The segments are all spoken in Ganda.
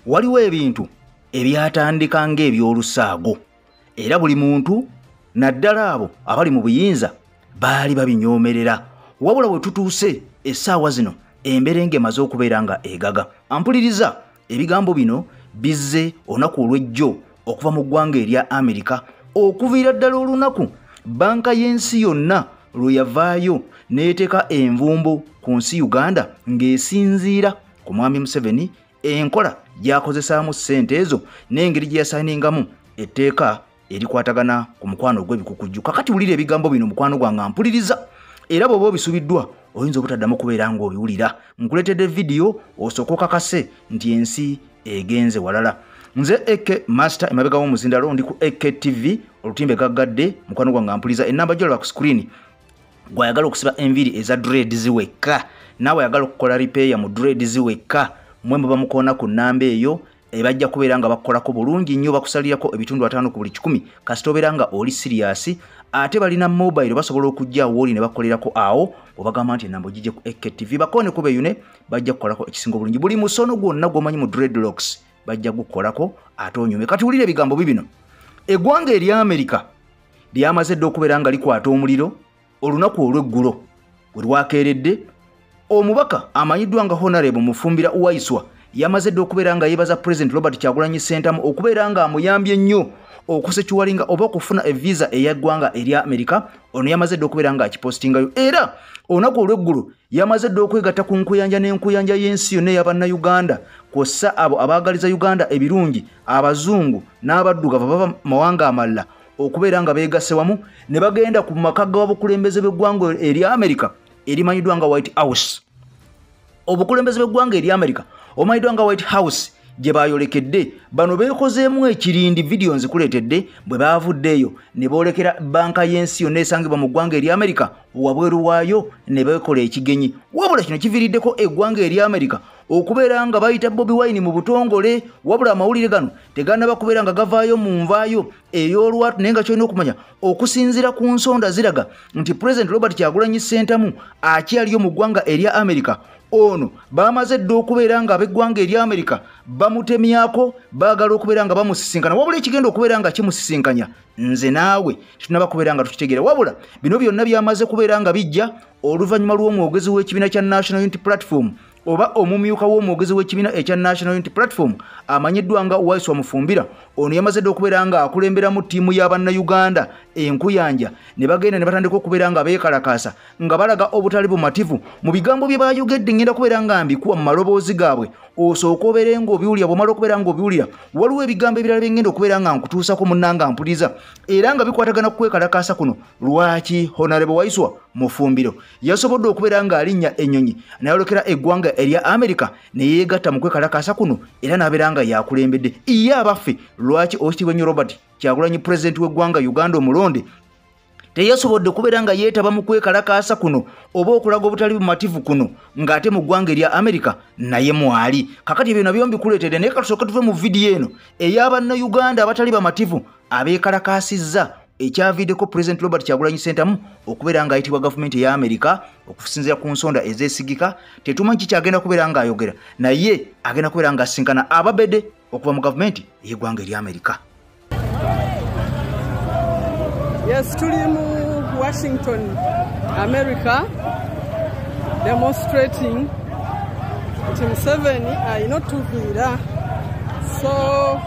waliwo ebintu ebyatandika ng'ebyolusaago era buli muntu naddala abo abali mu buyinza baali babinyoomerera wabula bwe tutuuse essaawa zino embeera ng'emaze okubeera nga egaga. Ampuliriza ebigambo bino bizze olunaku olw'ejjo okuva mu ggwanga erya Amerika okuviira ddala olunaku banka y'ensi yonna lwe yavaayo n'eteeka envumbo ku nsi Uganda ng'esinziira ku mwami Museveni enkola gy'akozesaamu ssente ezo n'engeri gye yasaayiningamu etteeka erikwatagana ku mukwano gw'ebikukujju. Kakati wulira ebigambo bino mukwano gwange ampuliriza era bw'oba obisubiddwa oyinza obutaddamu kubeera ng'obiwulira. Nkuleetedde vidiyo osooka okakase nti ensi egenze walala. Nze Eke Master emabega w'omuzindalo ndi ku Eke TV olutimbe gaggadde mukwano gwange ampuliriza ennamba gy'olaba ku screen gw'ayagala okusiba enviri eza dreads wekka naawe ayagala okukola repair mu dreads wekka mwe muba mukoona ku nnamba eyo ebajja kubeera nga bakolako bulungi nnyo bakusalirako ebitundu 5 ku buli 10 kasita obeera nga oli serious ate balina mobile basobola okujja woli ne bakolerako awo obagamba nti ennamba ogijje ku Eke TV bakoone kube yune bajja kukolako ekisingo bulungi buli musono gwonna gw'omanyi mu dreadlocks bajja gukolako ate onyume. Kati wulira ebigambo bibino eggwanga erya Amerika lyamaze dde okubeera nga likwata omuliro olunaku olw'eggulo bwe lwakeeredde omubaka amanyiddwa nga Honorable Mufumbira Uwaiswa yamaze dde okubeera nga yeebaza President Robert Kyagulanyi Ssentamu okubeera nga amuyambye nnyo okusekiwalinga oba okufuna evisa eyaggwanga erya Amerika. Ono yamaze dde okubeera nga akipostingayo era olunaku olw'eggulo yamaze dde okwegatta ku nkuyanja n'enkuyanja y'ensi yonna ey'Abannayuganda kw'ossa abo abaagaliza Uganda ebirungi abazungu n'abaddugavu bava mawanga amalala okubeera nga beegasse wamu ne bagenda ku maka g'obukulembeze bw'eggwanga erya Amerika erimanyiddwa nga White House. Obukulembeze bw'eggwanga erya Amerika omanyiddwa nga White House gye bayolekedde bano beekozeemu ekirindi vidiyo nzikuleetedde bwe baavuddeeyo ne boolekera banka y'ensi yonna esangibwa mu ggwanga erya Amerika wabweru waayo ne beekola ekigenyi. Wabula kino kiviiriddeko eggwanga erya Amerika okubeera nga bayita Bobi Wine mu butongole wabula amawulire gano tegannaba kubeera nga gavaayo mu nvaayo ey'olwatu naye nga kyolina okumanya okusinziira ku nsonda ziraga nti President Robert Kyagulanyi Ssentamu akyaliyo mu ggwanga erya Amerika. Ono bamaze dde okubeera nga ab'eggwanga erya Amerika bamutemyako baagala okubeera nga bamusisinkana wabula ekigenda okubeera nga kimusisinkanya nze naawe tunaba kubeera nga tukitegeera wabula bino byonna byamaze kubeera nga bijja oluvannyuma lw'omwogezi w'ekibiina kya National Unity Platform oba omumyuka w'omwogezi w'ekibiina ekya National Unity Platform amanyiddwa nga Uwaiswa Mufumbira. Ono yamaze dde okubeera nga akulemberamu ttiimu y'Abannayuganda enkuyanja ne bagenda ne batandika okubeera nga beekalakaasa nga balaga obutali bumativu mu bigambo bye baayogedde. Ngenda kubeera nga mbikuwa mu maloboozi gaabwe osooka obeere ng'obiwulira bw'omala okubeera ng'obiwulira waliwo ebigambo ebirala bye ngenda okubeera nga nkutuusako munnanga mpuliriza era nga bikwatagana ku kwekalakaasa kuno. Lwaki Honorable Uwaiswa Mufumbiro yasobodde okubeera nga alinnya ennyonyi n'ayolekera eggwanga erya Amerika ne yeegatta mu kwekalakaasa kuno era n'abeera nga yakulembedde ye abaffe. Lwaki Oweekitiibwa nnyo Robert Kyagulanyi President w'eggwanga Uganda omulonde teyasobodde kubeera nga yeetaba mu kwekalakaasa kuno oba okulaga obutali bumativu kuno ng'ate mu ggwanga erya Amerika naye mwali. Kakati ebyo nabyo mbikuleetedde naye katusooke tuve mu vidiyo eno ey'Abannayuganda abatali bamativu abeekalakaasizza ekyaviiddeko President Robert Kyagulanyi Ssentamu okubeera nga ayitibwa gavumenti eya Amerika okusinziira ku nsonda ezeesigika. Tetumanyi ki kyagenda kubeera nga ayogera naye agenda kubeera nga asinkana ababede okuva mu gavumenti ey'eggwanga erya Amerika. Yes, tuli mu Washington, America, demonstrating nti Museveni alina otuviira. So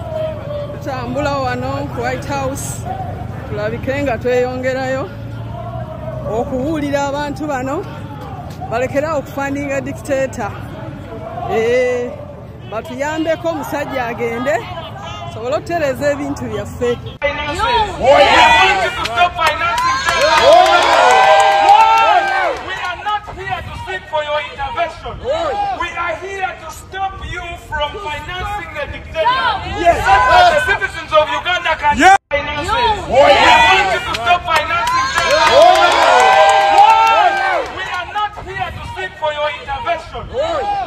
tutambula wano ku White House tulabike nga tweyongerayo okuwulira abantu bano balekera okufandinga dictator. Batuyambeko omusajja agende sobole okutereeza ebintu byaffe. For your intervention. We are here to stop you from financing the dictator. Yes. The citizens of Uganda can finance it. We want you to stop financing them. We are not here to seek for your intervention.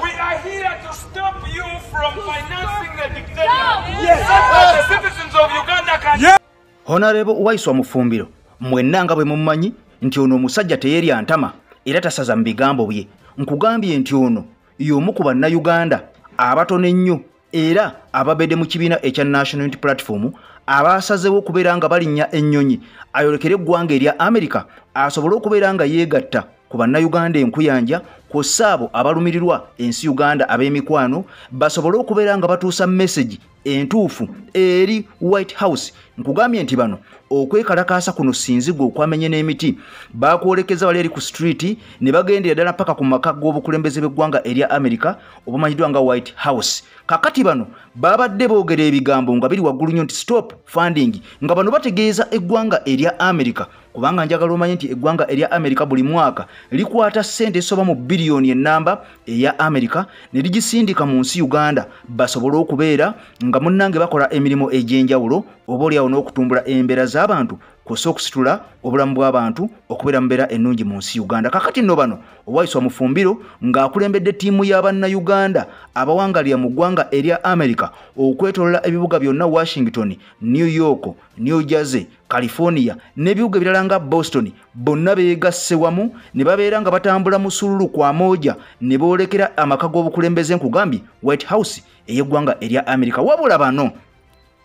We are here to stop you from financing the dictator. Yes. The citizens of Uganda can. Honorable Uwaiswa Mufumbiro mwenna nga bwe mumanyi nti ono omusajja teyeerya ntama era tasaza mu bigambo bye. Nkugambye nti ono y'omu ku Bannayuganda abatono ennyo era ababedde mu kibiina ekya National Unity Platform abasazeewo okubeera nga balinnya ennyonyi ayolekere eggwanga erya America asobole okubeera nga yeegatta ku bannayuganda enkuyanja kw'ossa abo abalumirirwa ensi Uganda ab'emikwano basobole okubeera nga batuusa message entuufu eri White House. Nkugambye nti bano okwekalakaasa kuno sinzigwa okwamenye n'emiti bakwolekeza bali eri ku street ne bagendera ddala paka ku maka g'obukulembeze b'eggwanga erya America obumanyiddwa nga White House. Kakati bano babadde boogera ebigambo nga biri waggulu nnyo nti stop funding, nga bano bategeeza eggwanga erya America, kubanga njagala omanye nti eggwanga erya America buli mwaka likwata ssente esoba mu biliyoni ennamba eya America ne ligisindika mu nsi Uganda basobole okubeera nga munnange bakola emirimu egy'enjawulo oba oliawo n'okutumbula embeera z'abantu kw'ossa okusitula obulamu bw'abantu okubeera mu mbeera ennungi mu nsi Uganda. Kakati nno bano Wayiso Mufumbiro ng'akulembedde ttiimu y'Abannayuganda abawangalira mu ggwanga erya America okwetoolola ebibuga byonna Washington, New York, New Jersey, California n'ebibuga ebirala nga Boston, bonna beegasse wamu ne babeera nga batambula mu sululu kwa moja ne boolekera amaka g'obukulembeze nkugambye White House ey'eggwanga erya America. Wabula bano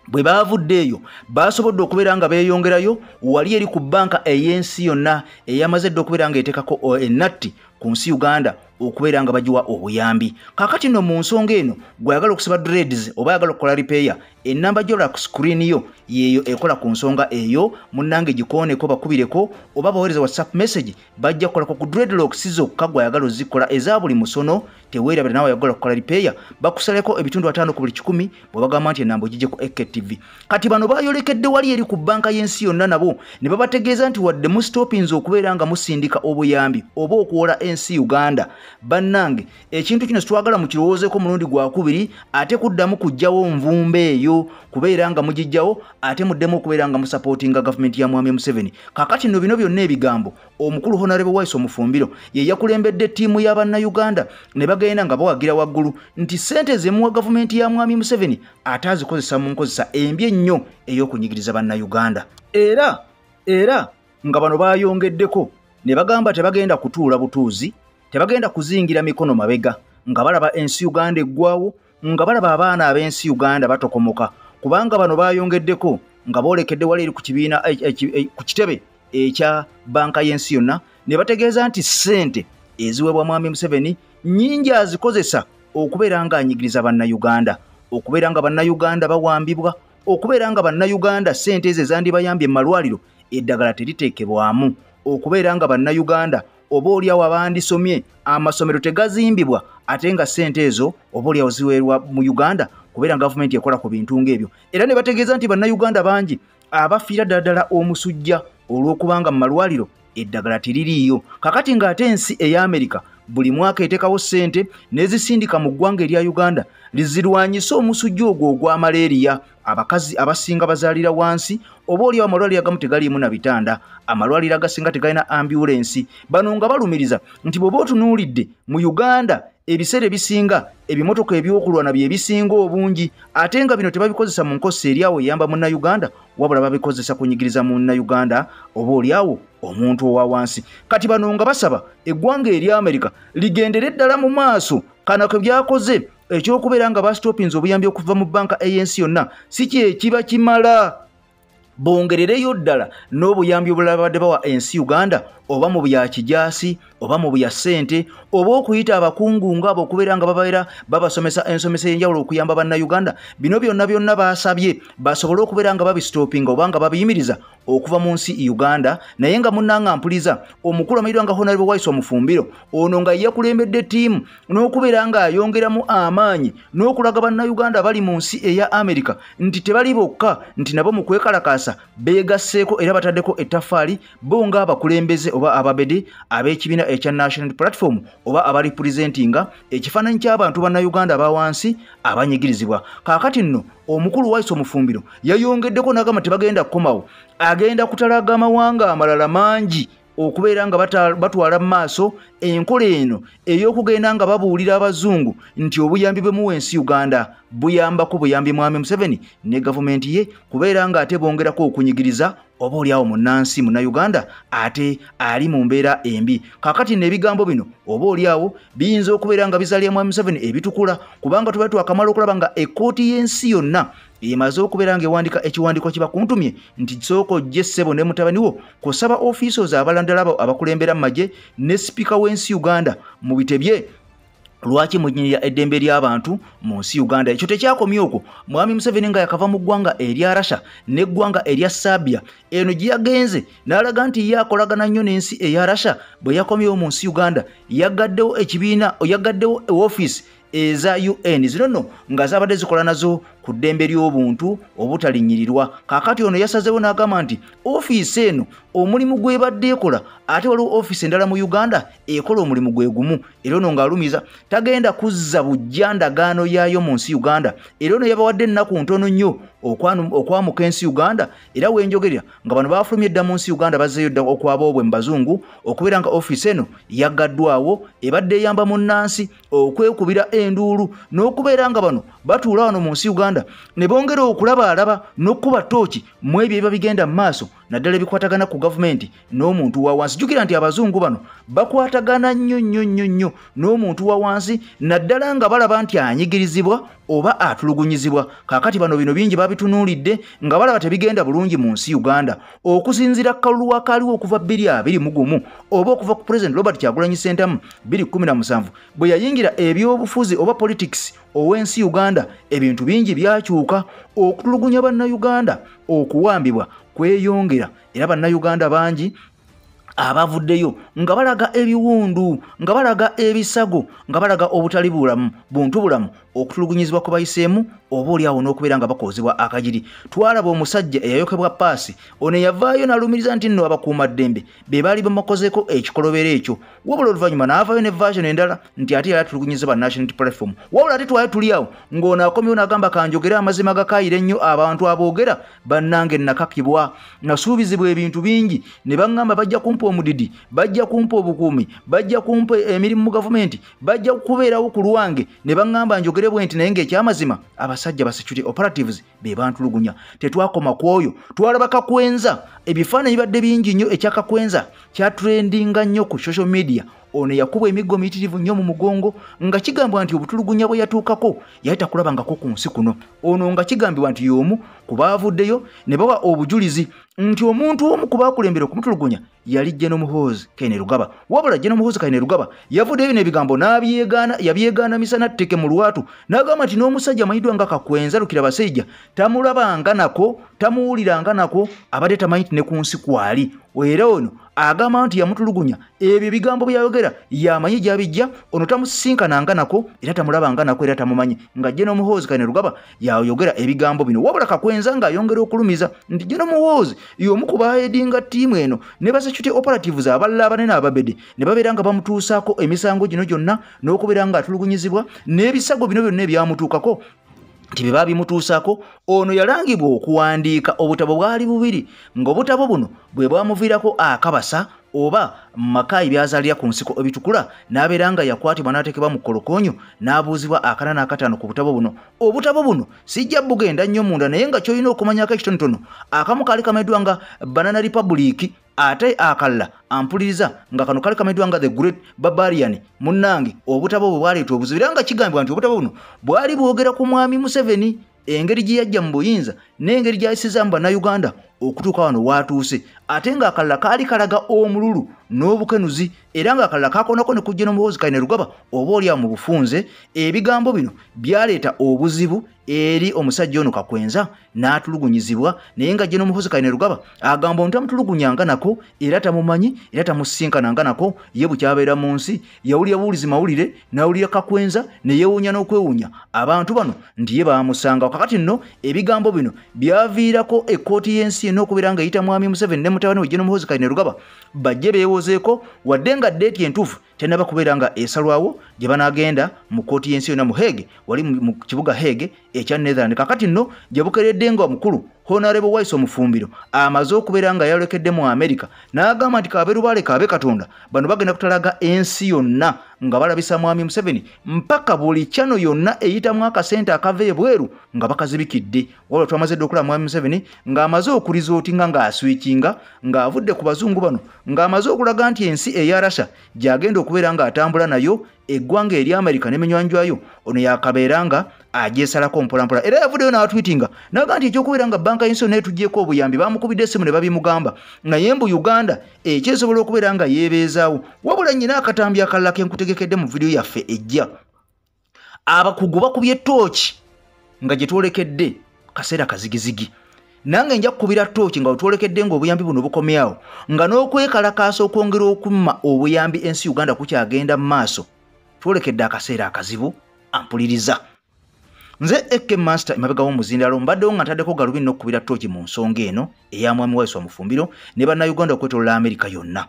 bwe bavudde eyo basobodde okubeera nga beeyongerayo wali eri ku banka ey'ensi yonna eyamaze dde okubeera nga eteekako ennatti ku nsi Uganda okubeera nga bagiwa obuyambi. Kakati nno mu nsonga eno gwayagala okusiba dreads oba ayagala okukola repair, ennamba gy'ola ku screen yo yeeyo ekola ku nsonga eyo, munnange gikooneko bakubireko oba baweereza WhatsApp message bajja kukolako ku dreadlocks zokka gwayagala ozikola eza buli musono. Teweerabira nawe ayagala okukola repair bakusaleko ebitundu 5 ku buli 100 bwe bagamba nti ennamba ogijje ku EKTV. Kati bano bayolekedde wali eri ku banka y'ensi yonna nabo ne babategeeza nti wadde mu stoppings okubeera nga musindika obuyambi oba okuwola ensi Uganda, bannange ekintu kino situwagala mu kirowoozeeko mulundi gwakubiri ate kuddamu kujjawo nvumbe eyo kubeera nga mugijjawo ate muddemu okubeera nga musapootinga gavumenti ya Mwami Museveni. Kakati nno bino byonna ebigambo omukulu Honorable Wayiso Mufumbiro ye yakulembedde ttiimu y'Abannayuganda ne bagenda nga bawagira waggulu nti ssente zemuwa gavumenti ya Mwami Museveni ate azikozesa mu nkozesa embi ennyo ey'okunyigiriza Bannayuganda. Era nga bano bayongeddeko ne bagamba tebagenda kutuula butuuzi, tebagenda kuzingira mikono mabega nga balaba ensi Uganda eggwawo, nga balaba abaana ab'ensi Uganda batokomoka, kubanga bano bayongeddeko nga boolekedde wali eri ku kibiina ku kitebe ekya banka y'ensi yonna ne bategeeza nti ssente eziweebwa Mwami Museveni nnyingi azikozesa okubeera nga anyigiriza Bannayuganda, okubeera nga Bannayuganda bawambibwa, okubeera nga Bannayuganda ssente ezo ezandibayambye mu malwaliro eddagala teriteekebwamu, okubeera nga Bannayuganda oba oliawo abandisomye amasomero tegazimbibwa ate nga ssente ezo oba oliawo ziweerwa mu Uganda kubeera gavumenti ekola ku bintu ng'ebyo. Era ne bategeeza nti Bannayuganda bangi abafiira ddala omusujja olw'okubanga mu malwaliro eddagala teririiyo. Kakati ng'ate ensi eya America buli mwaka eteekawo ssente n'ezisindika mu ggwanga erya Uganda lizirwanyisa omusujja ogwo ogwa malaria. Abakazi abasinga bazaalira wansi oba oliawo amalwaliro agamu tegaliimu na bitanda, amalwaliro agasinga tegalina ambulensi. Bano nga balumiriza nti bw'oba otunuulidde mu Uganda ebiseera ebisinga ebimotoka ebyokulwana bye bisinga obungi, ate nga bino tebabikozesa mu nkozesa eryawo eyamba Munnayuganda wabula babikozesa kunyigiriza Munnayuganda oba oliawo omuntu owa wansi. Kati bano nga basaba eggwanga erya America ligendere ddala mu maaso kana kwe byakoze ekyokubeera nga bastopinze obuyambi okuva mu banka ey'ensi yonna si kye kiba kimala. Bongerereyo ddala n'obuyambi obulala badde bawa ensi Uganda oba mu bya kijaasi oba mu bya ssente oba okuyita abakungu ng'abo okubeera nga babaera babasomesa ensomesa ey'enjawulo okuyamba Bannayuganda. Bino byonna baasabye basobole okubeera nga babistopinga oba nga babiyimiriza okuva mu nsi Uganda. Naye nga munnanga mpuliza omukulu amayirwa nga Honorable Wayiso Mufumbiro ono nga yakulembedde ttiimu n'okubeera nga ayongeramu amaanyi n'okulaga Bannayuganda bali mu nsi eya America nti tebali bokka, nti nabo mu kwekalakaasa beegasseeko era bataddeko ettaffaali bo ng'abakulembeze oba ababede ab'ekibiina ekya National Platform oba abaripresentinga ekifaananyi ky'abantu Bannayuganda abawansi abanyigirizibwa. Kaakati nno omukulu Wayiso Mufumbiro yayongeddeko n'agamba tebagenda kukomawo, agenda kutalaga amawanga amalala mangi okubeera nga batwala mu maaso enkola eno ey'okugenda nga babuulira Abazungu nti obuyambi bwe muwa ensi Uganda buyambako buyambi Mwami Museveni ne gavumenti ye kubeera nga ate bongerako okunyigiriza oba oli awo munnansi Munnayuganda ate ali mu mbeera embi. Kakati n'ebigambo bino oba oli awo biyinza okubeera nga bizaalya mwami Museveni ebitukula, kubanga tuba twakamala okulaba nga ekkooti y'ensi yonna emaze okubeera ng'ewandiika ekiwandiiko kiba kuntumye nti sooka ojje ssebo ne mutabani wo kusaba officers abalandala abakulembera mu magye ne sipiika w'ensi Uganda mu bitebye lwaki munyirira eddembe ly'abantu mu nsi Uganda. Ekyo tekyakomye okwo. Mwami Museveni nga yakava mu ggwanga erya Russia n'eggwanga erya Serbia, eno gye yagenze n'alaga nti ye akolagana nnyo n'ensi eya Russia. Bwe yakomyewo mu nsi Uganda yagaddewo ekibiina, yagaddewo woofiisi eza UN zino nno nga zabadde zikola nazo ku ddembe ly'obuntu obutalinyirirwa. Kakati ono yasazeewo n'agamba nti ofiisi eno omulimu gw'ebadde ekola ate waliwo ofiisi endala mu Uganda ekola omulimu gwe gumu. Era ono ng'alumiza tagenda kuzza bujja ndagaano yaayo mu nsi Uganda. Era ono yabawadde ennaku ntono nnyo okwamuka ensi Uganda, era wenjogerera nga bano baafulumye edda mu nsi Uganda bazzeeyo dda okwaba obwe mu Bazungu okubeera nga ofiisi eno yaggaddwawo ebadde eyamba munnansi okwekubira enduulu n'okubeera nga bano batuula wano mu nsi Uganda ne bongera okulabaalaba n'okkuba ttooki mu ebyo ebiba bigenda mu maaso naddala ebikwatagana ku gavumenti n'omuntu wa wansi. Jjukira nti Abazungu bano bakwatagana nnyo n'omuntu wa wansi naddala nga balaba nti anyigirizibwa oba atulugunyizibwa. Kakati bano bino bingi babitunuulidde nga balaba tebigenda bulungi mu nsi Uganda, okusinziira kalulu akaaliwo okuva 2021 oba okuva ku President Robert Kyagulanyi Ssentamu 2017 bwe yayingira ebyobufuzi oba politics ow'ensi Uganda. Ebintu bingi byakyuka, okutulugunya bannayuganda okuwambibwa kweyongera, era bannayuganda bangi abavuddeyo nga balaga ebiwundu, nga balaga ebisago, nga balaga obutali buntu bulamu okutulugunyizibwa ku bayiseemu oba oli awo n'okubeera nga bakozebwa akagiri. Twalaba omusajja eyayokebwa paasi, ono yavaayo n'alumiriza nti nno abakuumaddembe be baali bamukozeeko ekikolobero ekyo, wabula oluvannyuma n'avaayo ne version endala nti ate yali atulugunyiza ba National Platform. Wabula ate twali tuli awo ng'ono akomyewo n'agamba kanjogera amazima gakaayire ennyo abantu aboogera bannange nakakibwa, nasuubizibwa ebintu bingi ne baŋŋamba bajja kumpa omudidi, bajja kumpa obukuumi, bajja kumpa emirimu mu gavumenti, bajja kubeerawo ku lwange ne baŋŋamba njogere bwe nti naye ng'ekyamazima abasajja ba security operatives be bantulugunya. Tetwakoma ku oyo, twalaba Kakwenza. Ebifaananyi bibadde bingi nnyo. Ekyakakwenza kyatrendinga nnyo ku social media. Ono yakubwa emiggo miyitirivu nnyo mu mugongo nga kigambibwa nti obutulugunya bwe yatuukako yali takulabangako ku nsi kuno. Ono nga kigambibwa nti y'omu ku baavuddeyo ne bawa obujulizi nti omuntu omu ku baakulembera okumutulugunya yali General Muhoozi Kainerugaba. Wabula General Muhoozi Kainerugaba yavuddeyo n'ebigambo yabyegaana misana tteke mu lwatu n'agamba nti n'omusajja amanyiddwa nga Kakwenza Lukira Basajja tamulabanga nako, tamuwuliranga nako, abadde tamanyi nti ne ku nsi kwali. Era ono agamba nti yamutulugunya, ebyo bigambo byayogera yamanyi gyabijja, ono tamusinkananga nako era tamulabanga nako era tamumanyi. Nga General Muhoozi Kainerugaba yayogera ebigambo bino. Wabula Kakwenza ng'ayongera okulumiza nti General Muhoozi y'omu ku baayedinga ttiimu eno ne ba security operatives abalala abanene ababede ne babeera nga bamutuusaako emisango gino gyonna n'okubeera nga atulugunyizibwa n'ebisago bino byonna ebyamutuukako nti bye baabimutuusaako. Ono yalangibwa okuwandiika obutabo bwali bubiri, ng'obutabo buno bwe bwamuviirako akabasa oba makayi byazaalira ku nsiko ebitukula, n'abeera nga yakwatibwa n'ateekebwa mu kolokonyo n'abuuzibwa akana n'akataano ku butabo buno. Obutabo buno sijja bugenda nnyo munda, naye nga kyolina okumanyako ekitonotono, akamu kaali kamayiddwa nga Banana Republic, ate akalala ampuliriza nga kano kali kamayiddwa nga The Great Barbarian. Munnange obutabo bwe bwaleeta obuzibu, era nga kigambibwa nti obutabo buno bwali bwogera ku mwami Museveni, engeri gye yajja mu buyinza n'engeri gy'ayisizza mu bannayuganda okutuuka wano waatuuse. Ate ng'akalala kaali kalaga omululu n'obukenuzi, era ng'akalala kakonako ne ku General Muhoozi Kainerugaba oba olyawo mu bufunze. Ebigambo bino byaleeta obuzibu eri omusajja ono Kakwenza n'atulugunyizibwa, naye nga General Muhoozi Kainerugaba agamba nti tamutulugunyanga nako era tamumanyi era tamusinkananga nako. Ye bukyabeera mu nsi yawulira buwulizi mawulire n'awulira Kakwenza ne yeewuunya n'okwewuunya abantu bano nti ye baamusanga. Kakati nno ebigambo bino byaviirako ekkooti y'ensi n'okubeera nga eyita mwami Museveni ne mutabani we General Muhoozi Kainerugaba bajje beewozeeko, wadde nga ddeeti entuufu tenaba kubeera nga esalwawo gye banaagenda mu kkooti y'ensi yonna mu Hague, wali mu kibuga Hague ekya Netherland. Kakati nno gye bukeredde nga omukulu Honorable Bayise omufumbiro amaze okubeera nga yalokedde mu America n'agamba nti kabeeru baleka abe Katonda bano bagenda kutalaga ensi yonna nga balabisa mwami Museveni mpaka buli chano yonna eyitamu akasente akava ebweru nga bakazibikidde. Waliwo twamaze okulaba mwami Museveni ng'amaze okurizootinga ng'aswikinga ng'avudde ku bazungu bano ng'amaze okulaga nti ensi eya Russia gy'agenda okubeera ng'atambula nayo eggwanga eri America n'eminywanjwayo ono yakabeera nga agyesalako mpolampola. Era yavuddeyo n'atwitinga n'aga nti ekyokubeera nga banka y'ensi yonna etugyeko obuyambi bamukubidde essimu ne babimugamba naye mbu Uganda ekyesobola okubeera nga yeebeezaawo. Wabula nnyina akatambi akalala ke nkutegekedde mu vidiyo yaffe ejja. Abakugu bakubye tooki nga gye twolekedde kaseera kazigizigi. Nange nja kukubira tooki nga otwolekedde ng'obuyambi buno bukomyawo nga n'okwekalakaasa okwongera okumma obuyambi ensi Uganda kukyagenda mu maaso. Twolekedde akaseera akazibu ampuliriza. Nze Eke Master emabega w'omuzindalo mbaddewo nga ntaddeko galubindi n'okukubira tooki mu nsonga eno eya mwami Bayise omufumbiro ne bannayuganda okwetoolola America yonna.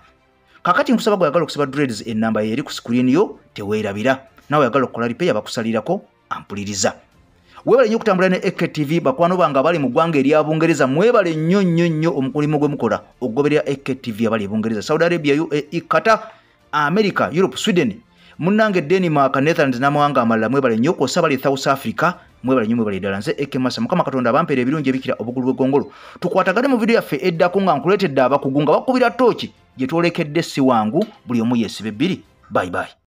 Kakati nkusaba gw'ayagala okusiba dreads ennamba eri ku screen yo teweerabira. Nawe oyagala okukola ripeya bakusalirako ampuliriza. Weebale nnyo okutambula ne Eke TV bakwano bange abali mu ggwanga erya Bungereza mwebale nnyo nnyo nnyo omulimu gwe mukola okugoberera Eke TV abali e Bungereza, Saudi Arabia, UAE, Qatar, America, Europe, Sweden, munnange Denmark, Netherlands n'amawanga amalala mwebale nnyo kw'ossa bali South Africa mwebale nnyo mwebale ddala. Nze Eke Master Mukama Katonda abampeera ebirungi ebikira obugulu bw'eggongolo. Tukwatagane mu vidiyo yaffe eddako nga nkuleetedde abakugu nga bakubira tooki gye twolekedde si wangu buli omu yeesibe bbiri. Bye bye.